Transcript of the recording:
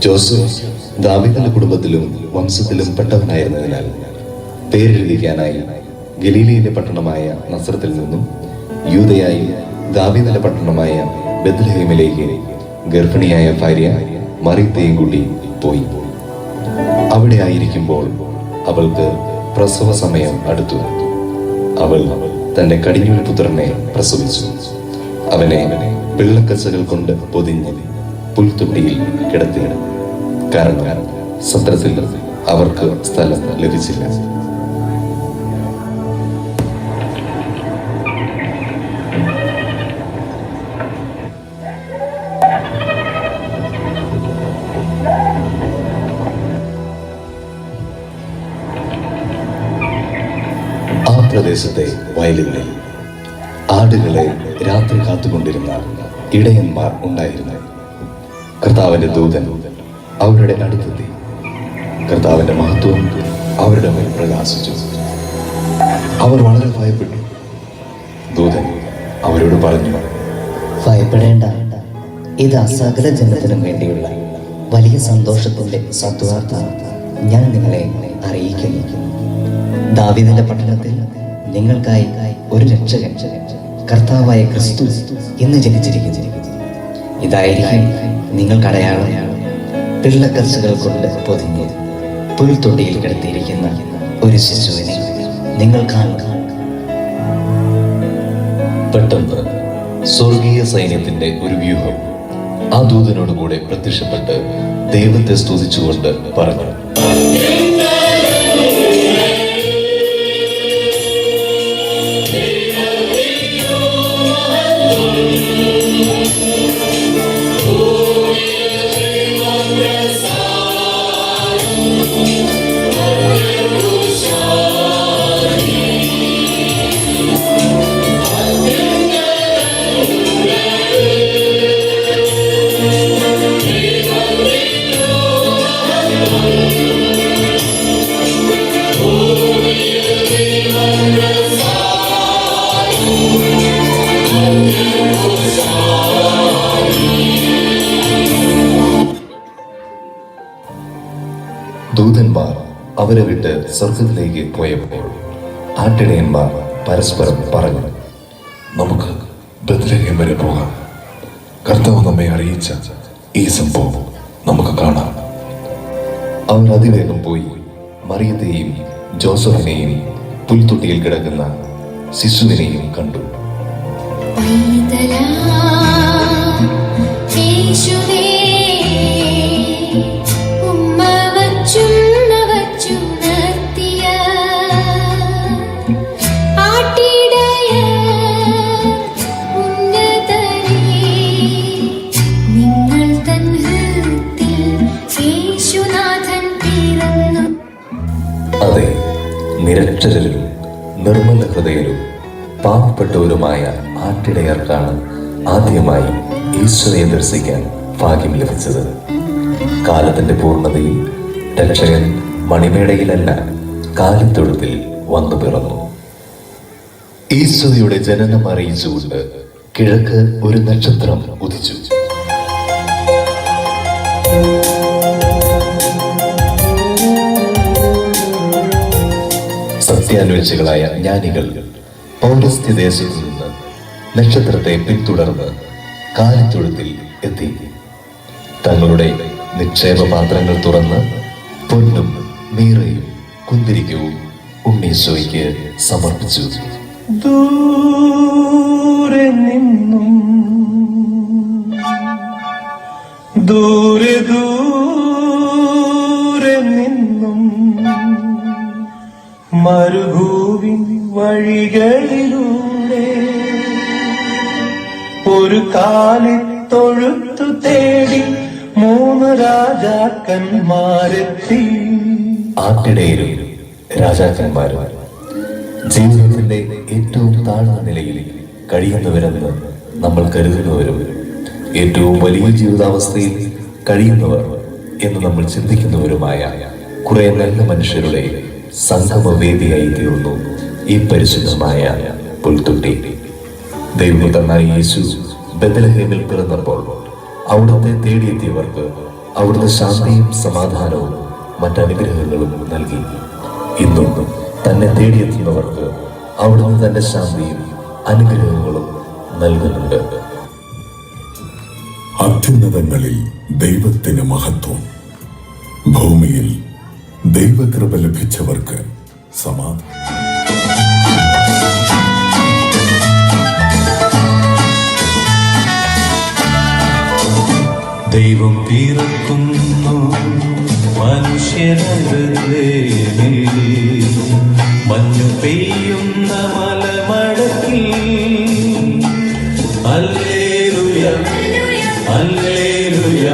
Joseph ദാവീദിന്റെ കുടുംബത്തിലും വംശത്തിലും പെട്ടവനായിരുന്നതിനാൽ പേരെഴുതിക്കാനായി ഗലീലയിലെ പട്ടണമായ നസറത്തിൽ നിന്നും യൂദയായി ദാവീദിന്റെ പട്ടണമായ ബെത്ലഹേമിലേക്ക് ഗർഭിണിയായ ഭാര്യ മറിയത്തെയും കൂട്ടി പോയി. അവിടെ ആയിരിക്കുമ്പോൾ അവൾക്ക് പ്രസവ സമയം അടുത്തു. അവൾ തന്റെ കടിഞ്ഞൂൽ പുത്രനെ പ്രസവിച്ചു. അവനെ പിള്ളക്കച്ചകൾ കൊണ്ട് പൊതിഞ്ഞ് പുൽത്തൊട്ടിയിൽ കിടത്തി. കാരണം സത്രത്തിൽ അവർക്ക് സ്ഥലം ലഭിച്ചില്ല. ആ പ്രദേശത്തെ വയലുകളിൽ ആടുകളെ രാത്രി കാത്തുകൊണ്ടിരുന്ന ഇടയന്മാർ ഉണ്ടായിരുന്നു. കർത്താവിന്റെ ദൂതൻ അവരുടെ അടുത്തെത്തി. കർത്താവിന്റെ മഹത്വം അവരുടെ മേൽ പ്രകാശിച്ചു. അവർ വളരെ ഭയപ്പെട്ടു. ദൂതൻ അവരോട് പറഞ്ഞു, ഭയപ്പെടേണ്ട, ഇത് അസകല ജനത്തിനും വേണ്ടിയുള്ള വലിയ സന്തോഷത്തിന്റെ സദ്വാർത്ത ഞാൻ നിങ്ങളെ അറിയിക്കുന്നു. ദാവീദിന്റെ പട്ടണത്തിൽ നിങ്ങൾക്കായി ഒരു രക്ഷകൻ, കർത്താവായ ക്രിസ്തു ഇന്ന് ജനിച്ചിരിക്കുന്നു. ഇതായിരിക്കും നിങ്ങൾക്ക് അടയാളം: പിള്ളക്കർച്ചകൾ കൊണ്ട് പൊതിഞ്ഞ് പുൽത്തൊട്ടിയിൽ കിടത്തിയിരിക്കുന്ന ഒരു ശിശുവിനെ നിങ്ങൾ കാണുക. പെട്ടെന്ന് സ്വർഗീയ സൈന്യത്തിന്റെ ഒരു വ്യൂഹം ആ ദൂതനോടുകൂടെ പ്രത്യക്ഷപ്പെട്ട് ദൈവത്തെ സ്തുതിച്ചുകൊണ്ട് പറഞ്ഞു, ദൂതന്മാർ അവരെ വിട്ട് സ്വർഗത്തിലേക്ക് പോയപ്പോൾ ആട്ടിടയന്മാർ പരസ്പരം പറഞ്ഞു, നമുക്ക് ബെത്ലഹേം വരെ പോകാം. കർത്താവ് നമ്മെ അറിയിച്ച ഈ സംഭവം നമുക്ക് കാണാം. അവർ അതിവേഗം പോയി മറിയത്തെയും ജോസഫിനെയും പുൽത്തൊട്ടിയിൽ കിടക്കുന്ന ശിശുവിനെയും കണ്ടു. അതെ, നിരക്ഷരരും നിർമ്മല ഹൃദയരും പാവപ്പെട്ടവരുമായ ആട്ടിടയർക്കാണ് ആദ്യമായി ഈശോയെ ദർശിക്കാൻ ഭാഗ്യം ലഭിച്ചത്. കാലത്തിന്റെ പൂർണ്ണതയിൽ രക്ഷകൻ മണിമേടയിലല്ല, കാലിത്തൊഴുത്തിൽ വന്നു പിറന്നു. ഈശോയുടെ ജനനം അറിയിച്ചുകൊണ്ട് കിഴക്ക് ഒരു നക്ഷത്രം ഉദിച്ചു. സത്യാന്വേഷികളായ ജ്ഞാനികൾ പൗരസ്ത്യദേശത്തു നിന്ന് നക്ഷത്രത്തെ പിന്തുടർന്ന് കാലിത്തൊഴുത്തിൽ എത്തി. തങ്ങളുടെ നിക്ഷേപ പാത്രങ്ങൾ തുറന്ന് പൊന്നും മീറയും കുന്തിരിക്കവും ഉണ്ണീശോയ്ക്ക് സമർപ്പിച്ചു. ദൂരെ നിന്നും ദൂരെ ദൂരെ നിന്നും മരുഭൂവിൻ വഴികളിലൂടെ ഒരു കാലിത്തൊഴുത്തു തേടി 3 രാജാക്കന്മാരെത്തി. ആട്ടിടയരും രാജാക്കന്മാരും ജീവിതത്തിന്റെ ഏറ്റവും താഴ്ന്ന നിലയിൽ കഴിയുന്നവരെന്ന് നമ്മൾ കരുതുന്നവരും ഏറ്റവും വലിയ ജീവിതാവസ്ഥയിൽ കഴിയുന്നവർ എന്ന് നമ്മൾ ചിന്തിക്കുന്നവരുമായ കുറെ നല്ല മനുഷ്യരുടെ സംഗമവേദിയായി തീർന്നു ഈ പരിശുദ്ധമായ പുൽത്തൊട്ടി. ദൈവപുത്രനായ യേശു ബെത്ലഹേമിൽ പിറന്നപ്പോൾ അവിടുത്തെ തേടിയെത്തിയവർക്ക് അവിടുന്ന് ശാന്തിയും സമാധാനവും മറ്റനുഗ്രഹങ്ങളും നൽകി. ഇന്നും തന്നെ തേടിയെത്തുന്നവർക്ക് അവിടുന്ന് തന്റെ ശാന്തിയും അനുഗ്രഹങ്ങളും നൽകുന്നുണ്ട്. അത്യുന്നതങ്ങളിൽ ദൈവത്തിന് മഹത്വം, ഭൂമിയിൽ ദൈവകൃപ ലഭിച്ചവർക്ക് സമാധാനം. ദൈവം പിറക്കുന്നു മനുഷ്യനേ, മഞ്ഞു പെയ്യുന്ന മലമടക്കിൽ. Hallelujah hallelujah.